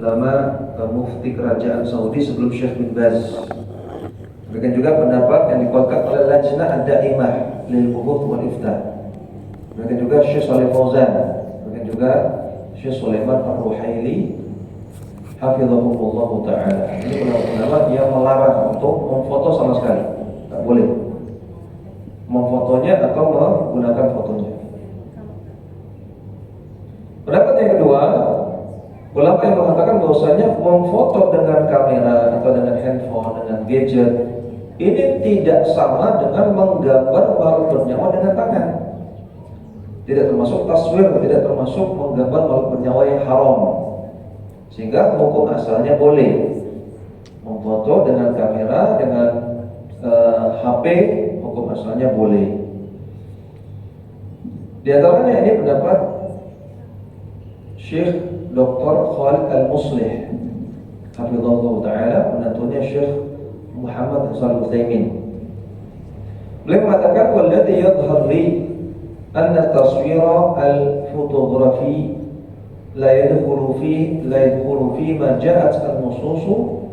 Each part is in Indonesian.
ulama mufti kerajaan Saudi sebelum Syekh bin Baz. Demikian juga pendapat yang dikuatkan oleh Lajnah Ad-Daimah lil Buhuth wal Iftah. Demikian juga Syekh Shalih Fauzan, demikian juga Syekh Sulaiman Ar-Ruhaili hafizahullah taala. Ini ulama yang melarang untuk memfoto sama sekali. Tak boleh memfotonya atau menggunakan fotonya. Pendapat yang kedua, ulama yang mengatakan bahwasanya memfoto dengan kamera atau dengan handphone, dengan gadget ini tidak sama dengan menggambar makhluk bernyawa dengan tangan. Tidak termasuk taswir, tidak termasuk menggambar makhluk bernyawa yang haram. Sehingga hukum asalnya boleh memfoto dengan kamera, dengan HP, hukum asalnya boleh. Di antaranya ini pendapat Syekh Dr. Khalid Al-Muslih hafizahullah taala, menantunya Syekh Muhammad Shalih Utsaimin. Beliau mengatakan walladzi yadhhar li anna taswira al-fotografi la yadkhulu fi ma ja'at an-nusus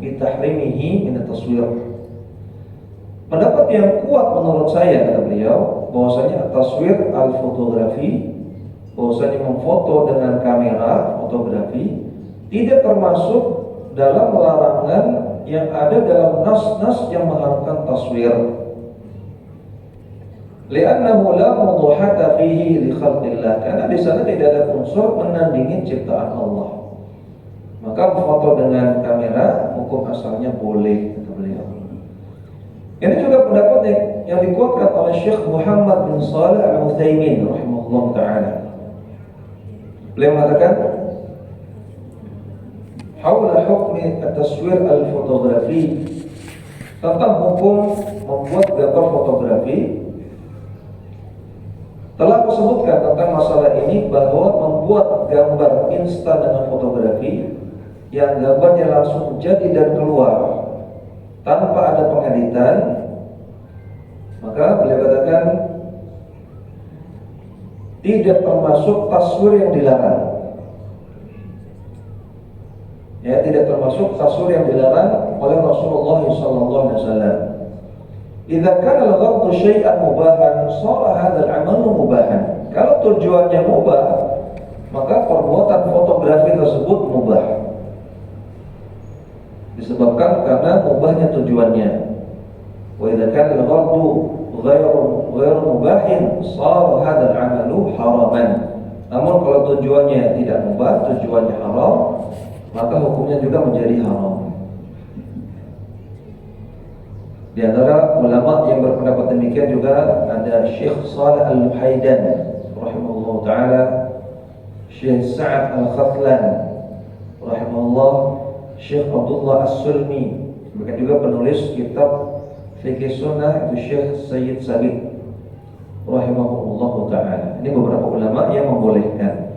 bi tahrimihi min at-taswir. Pendapat yang kuat menurut saya, kata beliau, bahwasanya taswir al-fotografi, bahwasanya memfoto dengan kamera fotografi tidak termasuk dalam larangan yang ada dalam nas-nas yang mengharamkan taswir. Li'annahu la mudhahata fihi li khalqillah, karena di sana tidak ada unsur menandingi ciptaan Allah. Maka foto dengan kamera hukum asalnya boleh, kata beliau. Ini juga pendapat yang dikuatkan oleh Syekh Muhammad bin Shalih Al-Utsaimin rahimahullah taala. Beliau mengatakan haula hukmi at-taswir al-fotografi, tentang hukum membuat gambar fotografi. Telah disebutkan tentang masalah ini bahwa membuat gambar instan dengan fotografi yang gambarnya langsung jadi dan keluar tanpa ada pengeditan, maka beliau katakan tidak termasuk taswir yang dilarang. Ya, tidak termasuk taswir yang dilarang oleh Rasulullah SAW. Idza kana al-ghardu syai'an mubahan, shara hadzal 'amalu mubahan. Kalau tujuannya mubah, maka perbuatan fotografi tersebut mubah. Disebabkan karena mubahnya tujuannya. Wa idza kana al-ghardu ghairu mubahin, shara hadzal 'amalu haraman. Namun kalau tujuannya tidak mubah, tujuannya haram, maka hukumnya juga menjadi haram. Di antara ulama yang berpendapat demikian juga ada Syekh Shalih Al-Luhaidan rahimahullah taala, Syekh Sa'ad Al-Khatlan rahimahullah, Syekh Abdullah As-Sulmi, demikian juga penulis kitab Fiqh Sunnah itu Syekh Sayyid Sabiq rahimahullah taala. Ini beberapa ulama yang membolehkan.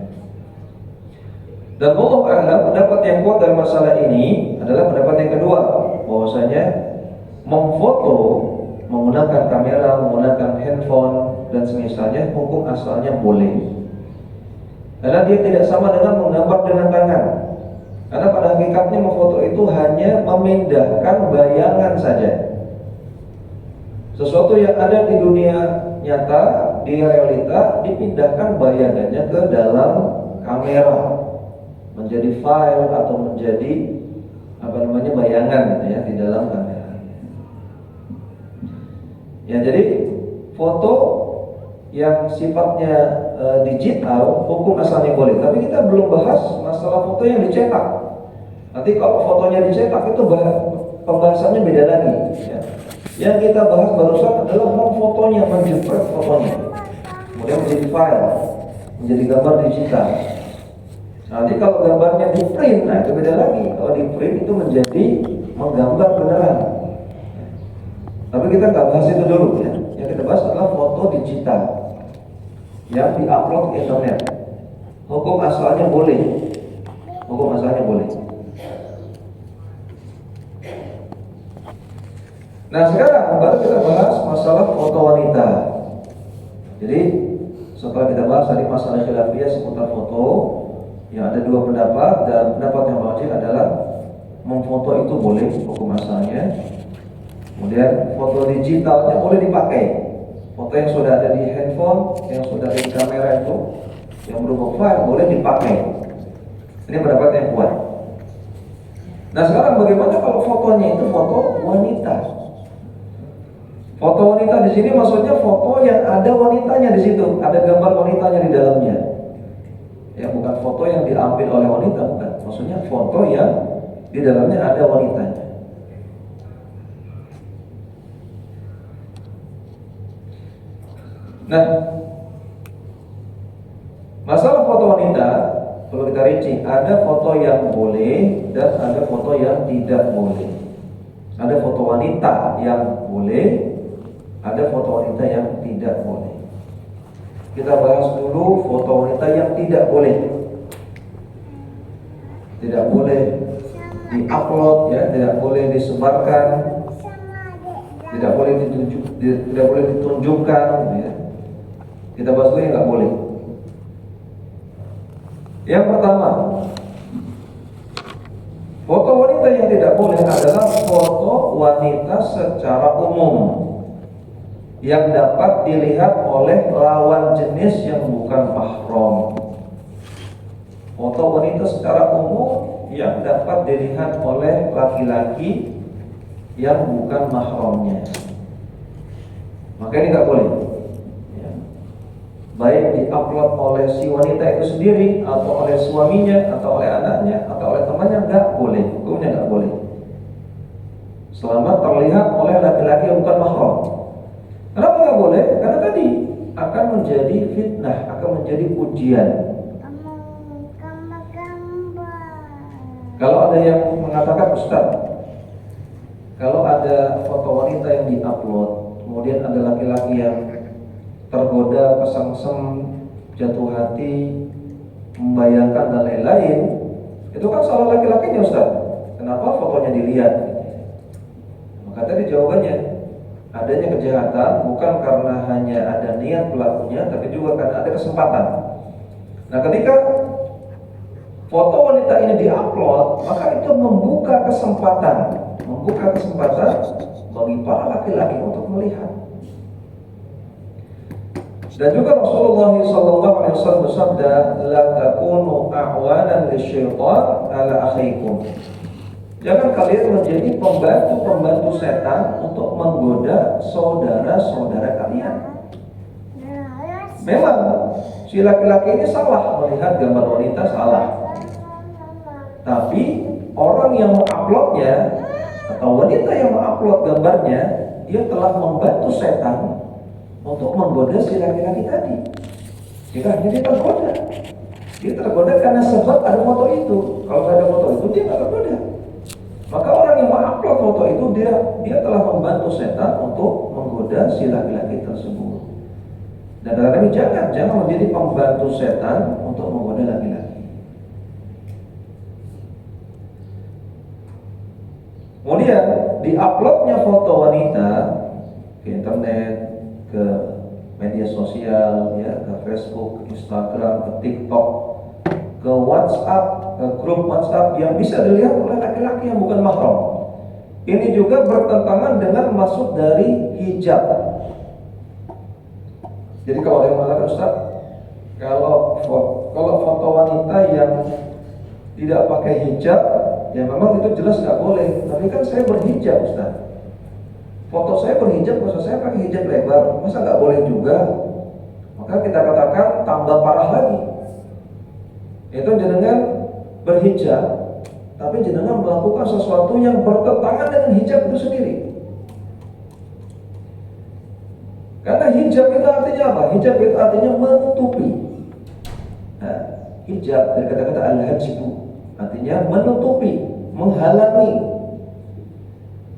Dan Allah a'lam, pendapat yang kuat dalam masalah ini adalah pendapat yang kedua, bahwasanya memfoto menggunakan kamera, menggunakan handphone dan semisalnya hukum asalnya boleh. Karena dia tidak sama dengan menggambar dengan tangan. Karena pada hakikatnya memfoto itu hanya memindahkan bayangan saja. Sesuatu yang ada di dunia nyata, di realita, dipindahkan bayangannya ke dalam kamera, menjadi file atau menjadi bayangan gitu ya di dalam kamera. Ya, jadi foto yang sifatnya digital hukum asalnya boleh, tapi kita belum bahas masalah foto yang dicetak. Nanti kalau fotonya dicetak itu pembahasannya beda lagi ya. Yang kita bahas barusan adalah memfotonya, menjepret fotonya, kemudian menjadi file, menjadi gambar digital. Nanti kalau gambarnya di print, nah itu beda lagi. Kalau di print itu menjadi menggambar beneran. Tapi kita nggak bahas itu dulu ya. Yang kita bahas adalah foto digital yang diupload ke internet. Hukum asalnya boleh. Hukum asalnya boleh. Nah sekarang baru kita bahas masalah foto wanita. Jadi setelah kita bahas tadi masalah khilafiyah seputar foto, yang ada dua pendapat, dan pendapat yang rajih adalah itu boleh hukum asalnya. Kemudian foto digitalnya boleh dipakai. Foto yang sudah ada di handphone, yang sudah ada di kamera itu, yang berupa file boleh dipakai. Ini pendapat yang kuat. Nah sekarang bagaimana kalau fotonya itu foto wanita? Foto wanita di sini maksudnya foto yang ada wanitanya di situ, ada gambar wanitanya di dalamnya. Ya bukan foto yang diambil oleh wanita, bukan. Maksudnya foto yang di dalamnya ada wanitanya. Nah, masalah foto wanita perlu kita rinci. Ada foto yang boleh dan ada foto yang tidak boleh. Ada foto wanita yang boleh, ada foto wanita yang tidak boleh. Kita bahas dulu foto wanita yang tidak boleh. Tidak boleh di-upload, ya, tidak boleh disebarkan, tidak boleh ditunjukkan, ya. Kita bahas dulu yang nggak boleh. Yang pertama, foto wanita yang tidak boleh adalah foto wanita secara umum yang dapat dilihat oleh lawan jenis yang bukan mahram. Foto wanita secara umum yang dapat dilihat oleh laki-laki yang bukan mahramnya, maka ini nggak boleh. Baik diupload oleh si wanita itu sendiri, atau oleh suaminya, atau oleh anaknya, atau oleh temannya, nggak boleh. Hukumnya nggak boleh selama terlihat oleh laki-laki yang bukan mahram. Kenapa nggak boleh? Karena tadi akan menjadi fitnah, akan menjadi ujian. Kalau ada yang mengatakan, Ustaz, kalau ada foto wanita yang diupload, kemudian ada laki-laki yang tergoda, kesengsem, jatuh hati, membayangkan dan lain-lain, itu kan salah laki-lakinya, Ustaz. Kenapa fotonya dilihat? Maka tadi jawabannya, adanya kejahatan bukan karena hanya ada niat pelakunya, tapi juga karena ada kesempatan. Nah, ketika foto wanita ini diupload, maka itu membuka kesempatan bagi para laki-laki untuk melihat. Dan juga Rasulullah SAW bersabda, la takunu a'wanan lisyaitan ala akhikum. Jangan kalian menjadi pembantu setan untuk menggoda saudara-saudara kalian. Memang si laki-laki ini salah melihat gambar wanita, salah. Tapi orang yang menguploadnya atau wanita yang mengupload gambarnya, dia telah membantu setan untuk menggoda si laki-laki tadi. Jika dia tergoda, dia tergoda karena sebab ada foto itu. Kalau tidak ada foto itu, dia nggak tergoda. Maka orang yang mengupload foto itu, dia telah membantu setan untuk menggoda si laki-laki tersebut. Dan dalam ini jangan menjadi pembantu setan untuk menggoda laki-laki. Kemudian diuploadnya foto wanita ke internet, ke media sosial, ya, ke Facebook, ke Instagram, ke TikTok, ke WhatsApp, ke grup WhatsApp yang bisa dilihat oleh laki-laki yang bukan mahram. Ini juga bertentangan dengan maksud dari hijab. Jadi kalau ada yang mengatakan, Ustaz, kalau foto wanita yang tidak pakai hijab, ya memang itu jelas nggak boleh. Tapi kan saya berhijab, Ustaz. Foto saya berhijab, masa saya pakai hijab lebar, masa nggak boleh juga? Maka kita katakan tambah parah lagi. Itu jenengan berhijab, tapi jenengan melakukan sesuatu yang bertentangan dengan hijab itu sendiri. Karena hijab itu artinya apa? Hijab itu artinya menutupi. Nah, hijab dari kata-kata al-hajbu artinya menutupi, menghalangi.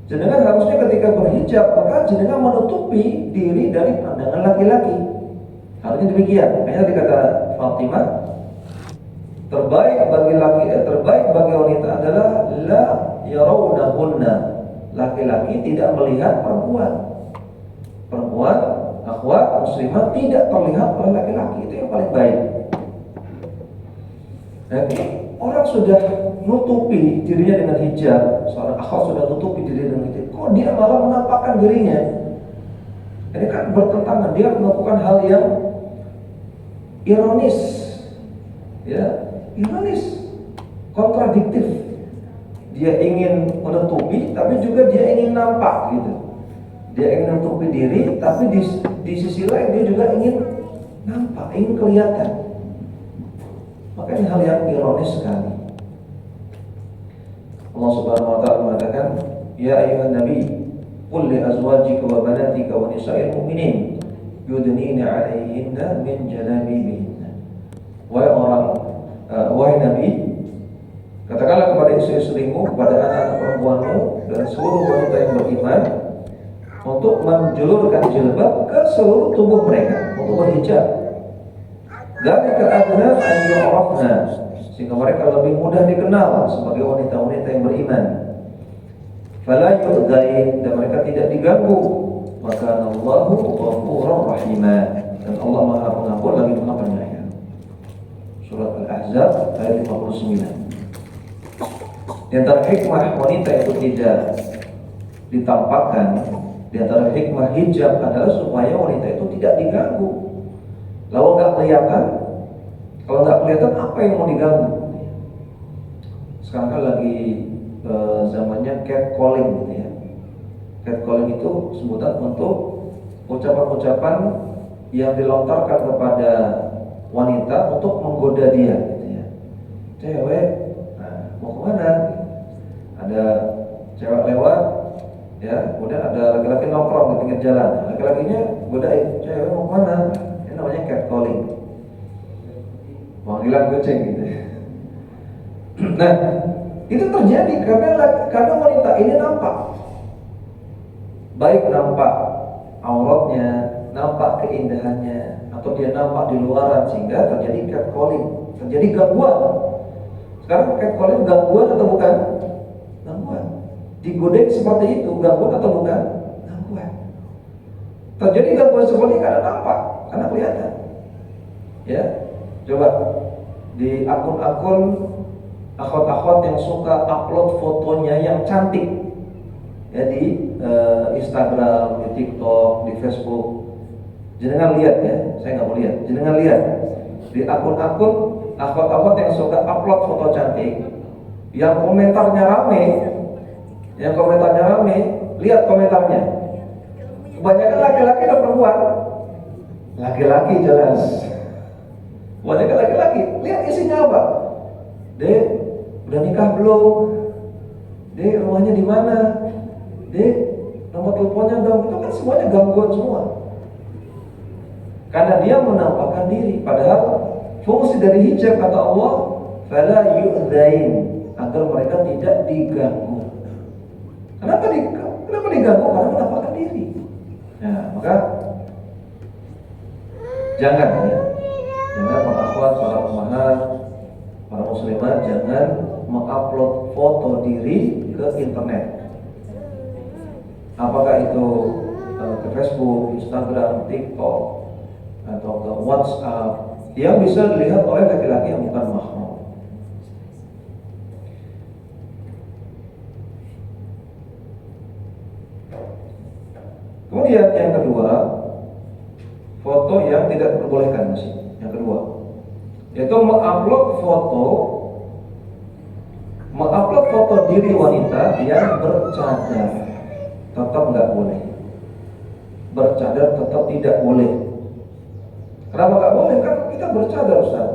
Jenengan harusnya ketika berhijab, maka jenengan menutupi diri dari pandangan laki-laki. Harusnya demikian. Makanya dikata Fatimah, terbaik bagi wanita adalah la yarawnahunna. Laki-laki tidak melihat perempuan. Perempuan, akhwat muslimah tidak terlihat oleh laki-laki. Itu yang paling baik. Jadi orang sudah nutupi dirinya dengan hijab, seorang akhwat sudah nutupi diri dengan hijab, kok dia malah menampakkan dirinya? Ini kan bertentangan, dia melakukan hal yang ironis, ya, ironis, kontradiktif. Dia ingin menutupi, tapi juga dia ingin nampak gitu. Dia ingin menutupi diri, tapi di sisi lain dia juga ingin nampak, ingin kelihatan. Maka ini hal yang ironis sekali. Allah Subhanahu wa taala mengatakan, "Ya ayyuhan nabi, qul li azwajika wa banatika wa nisa'il mu'minin yudnina 'alaihinna min jalabibihinna." Wahai Nabi, katakanlah kepada istri-istrimu, kepada anak-anak perempuanmu dan seluruh wanita yang beriman untuk menjulurkan jilbab ke seluruh tubuh mereka, untuk berhijab. Dzalika adna an yu'rafna, sehingga mereka lebih mudah dikenal sebagai wanita-wanita yang beriman. Fala yu'dzain, dan mereka tidak diganggu. Maka Allahu ghafurur rahimah, dan Allah Maha Pengampun lagi Maha Penyayang. Surat Al-Ahzab ayat 59. Di antara hikmah wanita itu tidak ditampakkan, di antara hikmah hijab adalah supaya wanita itu tidak diganggu. Kalau nggak kelihatan apa yang mau diganggu? Sekarang kan lagi zamannya catcalling gitu ya. Catcalling itu sebutan untuk ucapan-ucapan yang dilontarkan kepada wanita untuk menggoda dia gitu ya. Cewek, mau kemana? Ada cewek lewat, ya, kemudian ada laki-laki nongkrong di pinggir jalan. Laki-lakinya godain, cewek mau kemana? Ini namanya catcalling, panggilan kucing gitu. Nah, itu terjadi karena wanita ini nampak, baik nampak auratnya, nampak keindahannya, atau dia nampak di luaran, sehingga terjadi catcalling, terjadi gangguan. Sekarang catcalling gangguan atau bukan? Gangguan. Digodain seperti itu gangguan atau bukan? Gangguan. Terjadi gangguan seperti ini karena nampak, karena kelihatan. Ya, coba di akun-akun akhwat-akhwat yang suka upload fotonya yang cantik, ya, di Instagram, di TikTok, di Facebook. Jenengan lihat ya, saya nggak mau lihat. Jenengan lihat di akun-akun akhwat-akhwat yang suka upload foto cantik, yang komentarnya rame, lihat komentarnya. Kebanyakan laki-laki dan perempuan. Laki-laki jelas. Kebanyakan laki-laki. Lihat isinya apa? Dek, udah nikah belum? Dek, rumahnya di mana? Dek, nomor teleponnya dong. Itu kan semuanya gangguan semua. Karena dia menampakkan diri, padahal fungsi dari hijab kata Allah, fala yu'dzain, agar mereka tidak diganggu. Kenapa diganggu? Karena menampakkan diri. Nah, maka jangan para akhwat, para ummahat, para muslimat, jangan mengupload foto diri ke internet. Apakah itu ke Facebook, Instagram, TikTok, atau ke WhatsApp, yang bisa dilihat oleh laki-laki yang bukan mahram. Kemudian yang kedua, foto yang tidak diperbolehkan masih. Yang kedua, yaitu mengupload foto diri wanita yang bercadar, tetap nggak boleh. Bercadar tetap tidak boleh. Kenapa nggak boleh? Kan kita bercadar, Ustaz.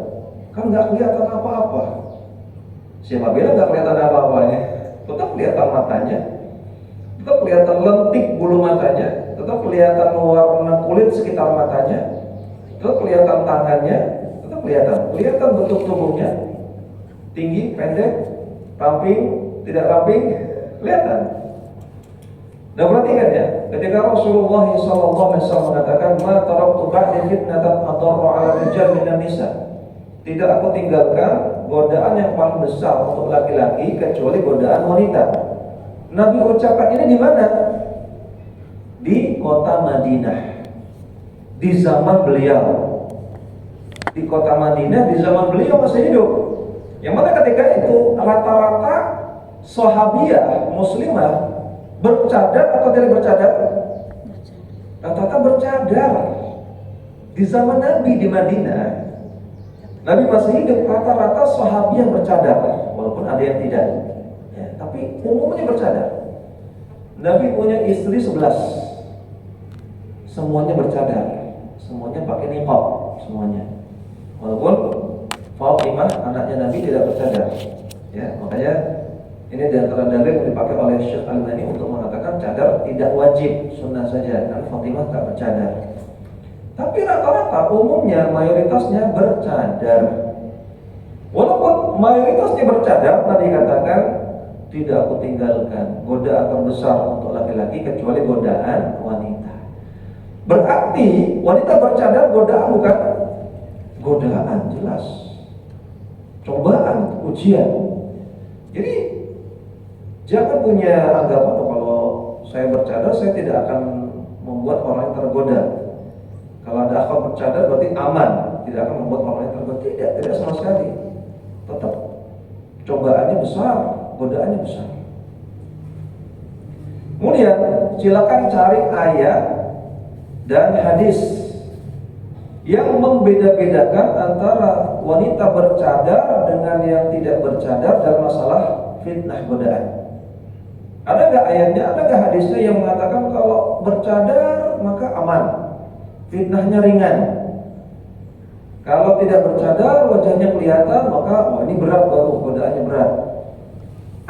Kan nggak kelihatan apa-apa. Siapa bilang nggak kelihatan apa-apanya? Tetap kelihatan matanya, tetap kelihatan lentik bulu matanya, tetap kelihatan warna kulit sekitar matanya, tetap kelihatan tangannya, tetap kelihatan bentuk tubuhnya, tinggi, pendek, ramping, tidak ramping, kelihatan. Dan perhatikan ya, ketika Rasulullah SAW mengatakan, "Ma taraktu ba'di fitnatan adarra 'ala rijal minan nisa." Tidak aku tinggalkan godaan yang paling besar untuk laki-laki kecuali godaan wanita. Nabi ucapkan ini di mana? Di kota Madinah. Di zaman beliau. Di kota Madinah di zaman beliau masih hidup. Yang mana ketika itu rata-rata sahabiah muslimah bercadar atau tidak bercadar? Rata-rata bercadar. Di zaman Nabi di Madinah, Nabi masih hidup, rata-rata sahabiah bercadar, walaupun ada yang tidak. Ya, tapi umumnya bercadar. Nabi punya istri 11, semuanya bercadar, semuanya pakai niqab, semuanya. Walaupun Fatimah anaknya Nabi tidak bercadar. Ya, makanya ini di antara dalil yang dipakai oleh Syekh Al-Albani untuk mengatakan cadar tidak wajib, sunnah saja. Karena Fatimah tak bercadar. Tapi rata-rata umumnya mayoritasnya bercadar. Walaupun mayoritasnya bercadar, tadi katakan tidak aku tinggalkan godaan terbesar untuk laki-laki kecuali godaan wanita. Berarti wanita bercadar godaan bukan? Godaan jelas. Cobaan, ujian. Jadi jangan punya anggapan kalau saya bercadar saya tidak akan membuat orang yang tergoda. Kalau ada akhwat bercadar berarti aman, tidak akan membuat orang yang tergoda. Tidak sama sekali. Tetap cobaannya besar, godaannya besar. Kemudian silakan cari ayat dan hadis yang membeda-bedakan antara wanita bercadar dengan yang tidak bercadar dalam masalah fitnah godaan. Ada nggak ayatnya, ada nggak hadisnya yang mengatakan kalau bercadar maka aman, fitnahnya ringan. Kalau tidak bercadar wajahnya kelihatan maka ini berat, baru godaannya berat.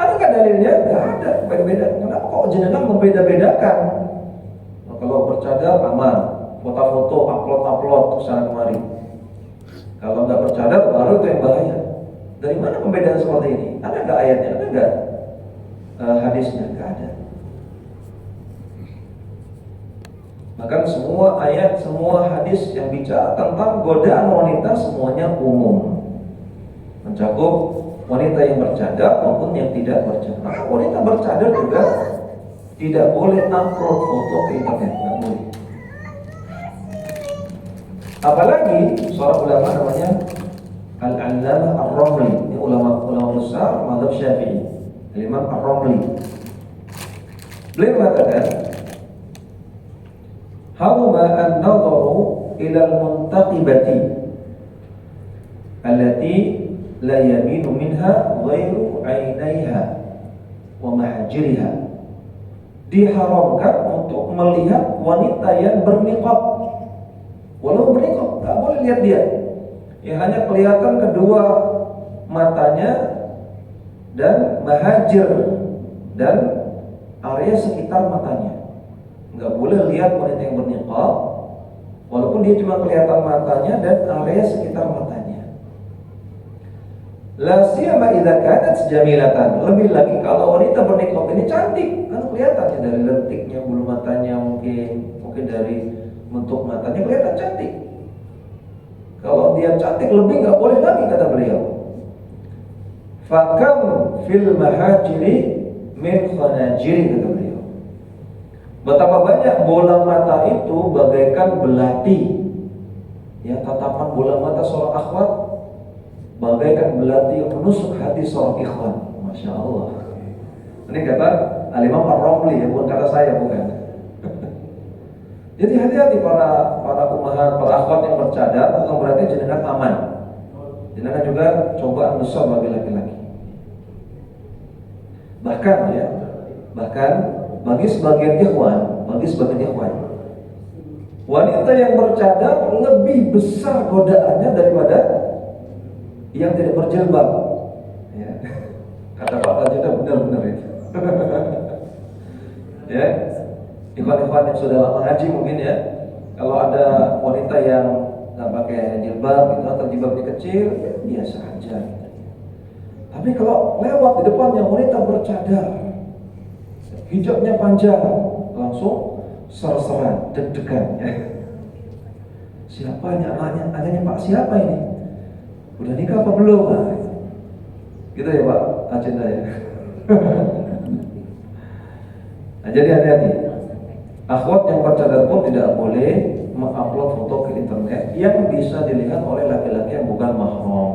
Ada nggak dalilnya? Nggak ada, beda-beda. Kenapa kok jenengan membeda-bedakan? Nah, kalau bercadar aman, foto-foto, upload kesana kemari. Kalau nggak bercadar baru itu yang bahaya. Dari mana pembedaan seperti ini? Ada nggak ayatnya? Ada nggak hadisnya? Nggak ada. Bahkan semua ayat, semua hadis yang bicara tentang godaan wanita semuanya umum, mencakup wanita yang bercadar maupun yang tidak bercadar. Maka wanita bercadar juga tidak boleh upload foto ke internet, nggak boleh. Apalagi seorang ulama namanya Al-Allamah Ar-Ramli, ini ulama besar mazhab Syafi'i, Imam Ar-Ramli. Beliau mengatakan, "Haruma an-nadharu ila al-muntaqibati allati la yaminu minha ghairu 'ainaiha wa mahjiriha." Diharamkan untuk melihat wanita yang berniqab. Walau berniqab, tak boleh lihat dia. Ya hanya kelihatan kedua matanya dan mahajir dan area sekitar matanya. Enggak boleh lihat wanita yang berniqab walaupun dia cuma kelihatan matanya dan area sekitar matanya. La siyama idza kanat jamilatan. Lebih lagi kalau wanita berniqab ini cantik, kan kelihatannya dari lentiknya, bulu matanya mungkin dari bentuk matanya kelihatan cantik. Kalau dia cantik lebih nggak boleh lagi, kata beliau. Fakam fil mahajiri min khanajiri, kata beliau. Betapa banyak bola mata itu bagaikan belati. Ya, tatapan bola mata seorang akhwat bagaikan belati yang menusuk hati seorang ikhwan. Masya Allah. Ini kata Al-Imam Ar-Ramli, ya, bukan kata saya, bukan. Jadi hati-hati para ummahat, para akhwat yang bercadar, bukan berarti jenengan aman. Jenengan juga cobaan besar bagi laki-laki. Bahkan bagi sebagian ikhwan, wanita yang bercadar lebih besar godaannya daripada yang tidak berjilbab. Ya. Kata Pak Tajudin benar-benar itu. Ya. Ikhwan-ikhwan yang sudah lama ngaji mungkin ya, kalau ada wanita yang nggak pakai jilbab gitu atau jilbabnya kecil, ya biasa aja. Gitu. Tapi kalau lewat di depannya wanita bercadar, hijabnya panjang, langsung ser-seran, deg-degan. Ya. Siapa ini anaknya Pak siapa ini? Udah nikah apa belum? Nah, gitu ya Pak agenda ya. Nah, jadi hati-hati. Akhwat yang bercadar pun tidak boleh mengupload foto ke internet yang bisa dilihat oleh laki-laki yang bukan mahram.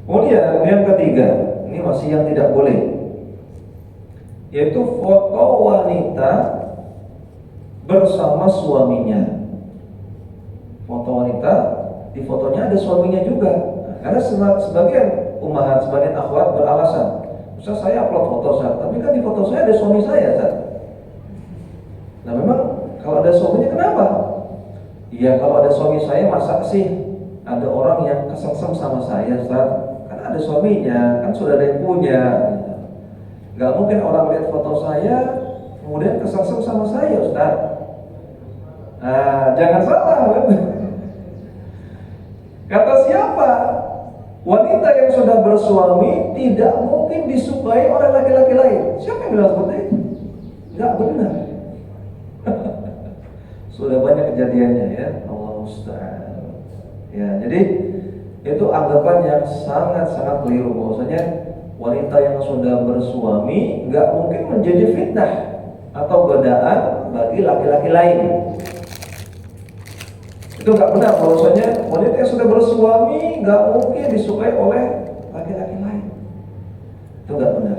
Kemudian yang ketiga, ini masih yang tidak boleh, yaitu foto wanita bersama suaminya. Foto wanita, di fotonya ada suaminya juga. Karena sebagian ummahat, sebagian akhwat beralasan, Ustaz, saya upload foto, Ustaz, tapi kan di foto saya ada suami saya, Ustaz. Nah memang kalau ada suaminya kenapa? Iya, kalau ada suami saya, masa sih ada orang yang kesengsem sama saya, Ustaz? Kan ada suaminya, kan sudah ada yang punya. Gak mungkin orang lihat foto saya kemudian kesengsem sama saya, Ustaz. Nah, jangan salah. Kata siapa? Wanita yang sudah bersuami tidak mungkin disukai oleh laki-laki lain. Siapa yang bilang seperti itu? Enggak benar. Sudah banyak kejadiannya ya. Allah musta'an. Ya, jadi itu anggapan yang sangat-sangat keliru, bahwasanya wanita yang sudah bersuami enggak mungkin menjadi fitnah atau godaan bagi laki-laki lain. Itu nggak benar, bahwasanya wanita yang sudah bersuami nggak mungkin disukai oleh laki-laki lain. Itu nggak benar.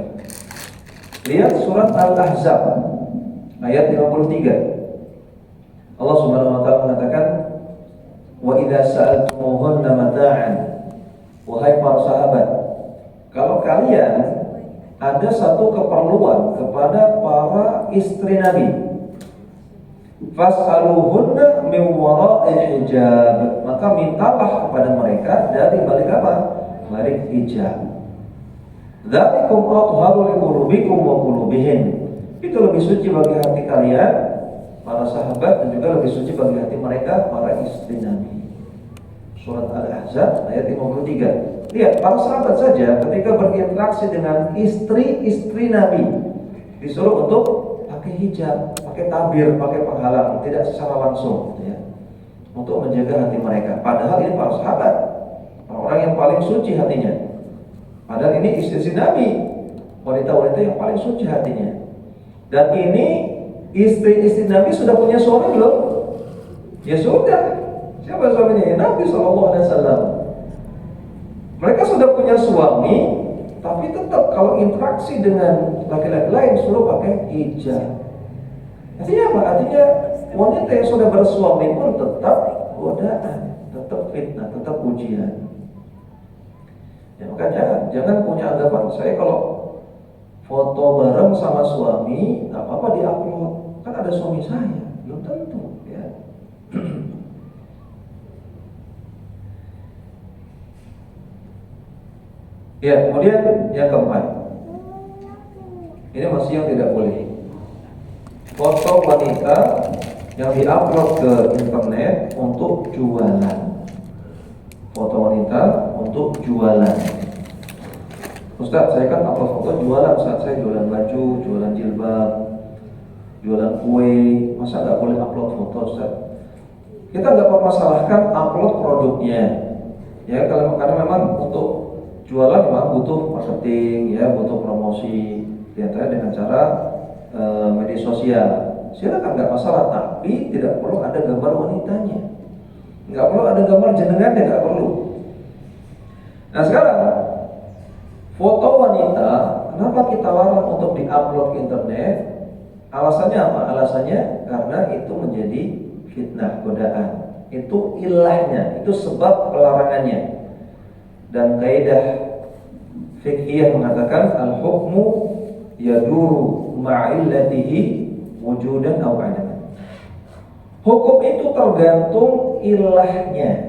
Lihat surat Al-Ahzab ayat 53. Allah Subhanahu wa taala mengatakan, "Wa idza sa'altumuhunna mata'an." Wahai para sahabat, kalau kalian ada satu keperluan kepada para istri Nabi, fas'aluhunna min wara'i hijab, maka mintalah kepada mereka dari balik apa? Balik hijab. Dzalikum athharu liqulubikum wa qulubihin. Itu lebih suci bagi hati kalian para sahabat, dan juga lebih suci bagi hati mereka para istri Nabi. Surat Al-Ahzab ayat 53. Lihat, para sahabat saja ketika berinteraksi dengan istri-istri Nabi disuruh untuk pakai hijab, pakai tabir, pakai penghalang, tidak secara langsung, ya, untuk menjaga hati mereka. Padahal ini para sahabat, orang yang paling suci hatinya. Padahal ini istri Nabi, wanita-wanita yang paling suci hatinya. Dan ini istri-istri Nabi sudah punya suami belum? Ya sudah. Siapa suaminya? Ya, Nabi SAW. Mereka sudah punya suami, tapi tetap kalau interaksi dengan laki-laki lain suruh pakai hijab. Artinya apa? Artinya wanita yang sudah bersuami pun tetap godaan, tetap fitnah, tetap ujian. Ya, maka jangan punya anggapan saya kalau foto bareng sama suami nggak apa-apa diupload, kan ada suami saya. Belum tentu, ya. Ya, kemudian yang keempat, ini masih yang tidak boleh, foto wanita yang diupload ke internet untuk jualan. Foto wanita untuk jualan. Ustaz, saya kan upload foto jualan, saat saya jualan baju, jualan jilbab, jualan kue, masa nggak boleh upload foto, Ustaz? Kita nggak permasalahkan upload produknya, ya, karena memang untuk jualan memang butuh marketing, ya, butuh promosi, diantaranya dengan cara media sosial. Silakan, nggak masalah, tapi tidak perlu ada gambar wanitanya, nggak perlu ada gambar jenengannya, nggak perlu. Nah sekarang foto wanita, kenapa kita larang untuk diupload ke internet? Alasannya apa? Alasannya karena itu menjadi fitnah, godaan. Itu ilahnya, itu sebab pelarangannya. Dan kaidah fiqhiyah mengatakan al-hukmu yaduru ma'illatihi wujudan aw adaman. Hukum itu tergantung ilahnya,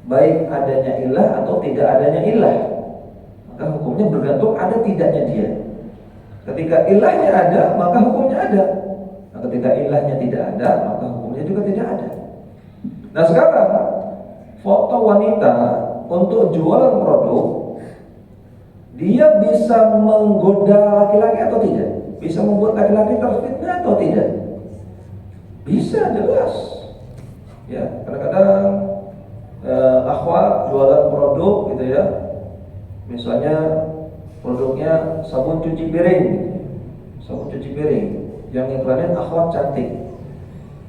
baik adanya ilah atau tidak adanya ilah. Maka hukumnya bergantung ada tidaknya dia. Ketika ilahnya ada, maka hukumnya ada. Nah, ketika ilahnya tidak ada, maka hukumnya juga tidak ada. Nah sekarang foto wanita untuk jualan produk, dia bisa menggoda laki-laki atau tidak? Bisa membuat laki-laki terfitnah atau tidak? Bisa, jelas. Ya, kadang-kadang akhwat jualan produk gitu ya. Misalnya produknya sabun cuci piring, sabun cuci piring, yang iklannya akhwat cantik.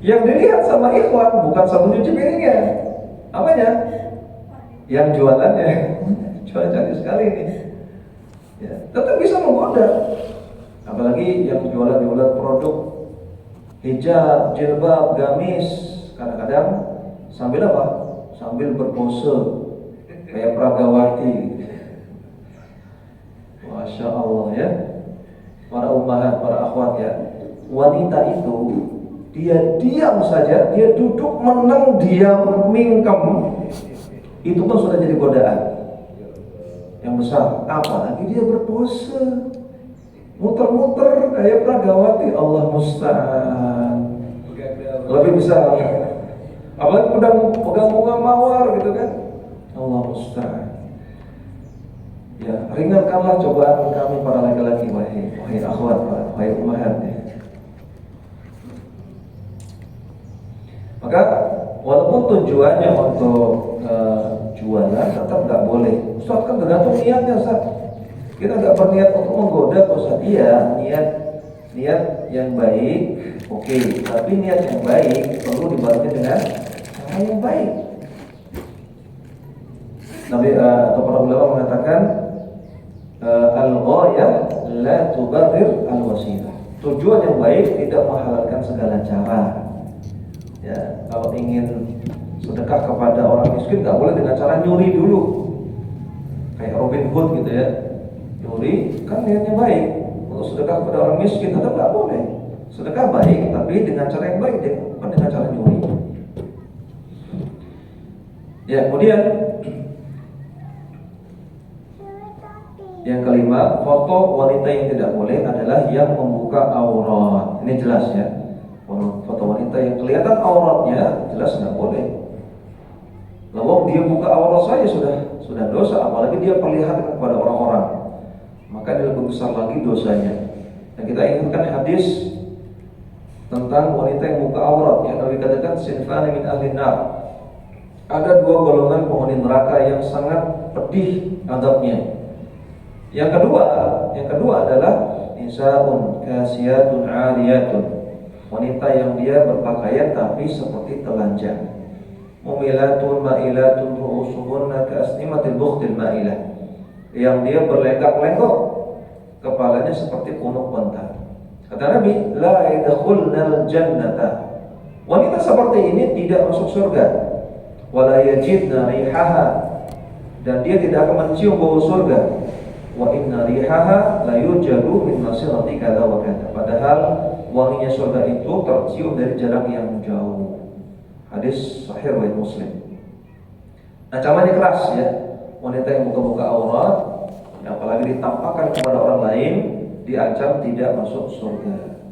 Yang dilihat sama ikhwan bukan sabun cuci piringnya, apanya? Yang jualannya. cantik sekali ini. Ya, tetap bisa menggoda. Apalagi yang jualan produk hijab, jilbab, gamis, kadang-kadang sambil apa? Sambil berpose kayak Pragawati. Masya Allah ya. Para ummahat, para akhwat ya. Wanita itu dia diam saja, dia duduk meneng, diam mingkem, itu pun sudah jadi godaan yang besar. Apalagi dia berpose, muter-muter kayak Pragawati, Allah musta'an. Lebih bisa, apalagi pegang bunga mawar gitu kan, Allah musta'an. Ya, ringankanlah cobaan kami para laki-laki, wahai akhwat, wahai ummahat ya. Maka walaupun tujuannya untuk jualan, tetap nggak boleh. Ustaz, kan tergantung niatnya, Ustaz. Kita nggak berniat untuk menggoda, Ustaz. Iya, niat yang baik, oke. Tapi niat yang baik perlu dibarengi dengan cara yang baik. Nabi atau para ulama mengatakan al-ghayah la tubarrir al-wasilah. Tujuan yang baik tidak menghalalkan segala cara. Ya, kalau ingin sedekah kepada orang miskin nggak boleh dengan cara nyuri dulu, kayak Robin Hood gitu ya. Nyuri kan niatnya baik untuk sedekah kepada orang miskin, tetap nggak boleh. Sedekah baik tapi dengan cara yang baik, bukan dengan cara nyuri. Ya, kemudian yang kelima, foto wanita yang tidak boleh adalah yang membuka aurat. Ini jelas ya. Foto wanita yang kelihatan auratnya jelas nggak boleh. Lalu dia buka aurat saja sudah dosa, apalagi dia perlihatkan kepada orang-orang, maka dia lebih besar lagi dosanya. Dan kita ingatkan hadis tentang wanita yang buka aurat yang Nabi katakan sinfani min ahli nar. Ada dua golongan penghuni neraka yang sangat pedih azabnya. Yang kedua adalah nisaun kasiyatun 'ariyatun. Wanita yang dia berpakaian tapi seperti telanjang. Mumilatun ma'ilatun ru'usuhunna ka'asnimatil bukhtil ma'ilah. Yang dia berlenggak-lenggok, kepalanya seperti punuk unta. Kata Nabi, la yadkhulnal jannata. Wanita seperti ini tidak masuk surga. Wala yajidna rihaha. Dan dia tidak akan mencium bau surga. Wa inna rihaha la yujadu min masirati kadza wa kadza. Padahal wanginya surga itu tercium dari jarak yang jauh. Hadis sahih riwayat Muslim. Ancamannya keras ya. Wanita yang buka-buka aurat, apalagi ditampakkan kepada orang lain, diancam tidak masuk surga.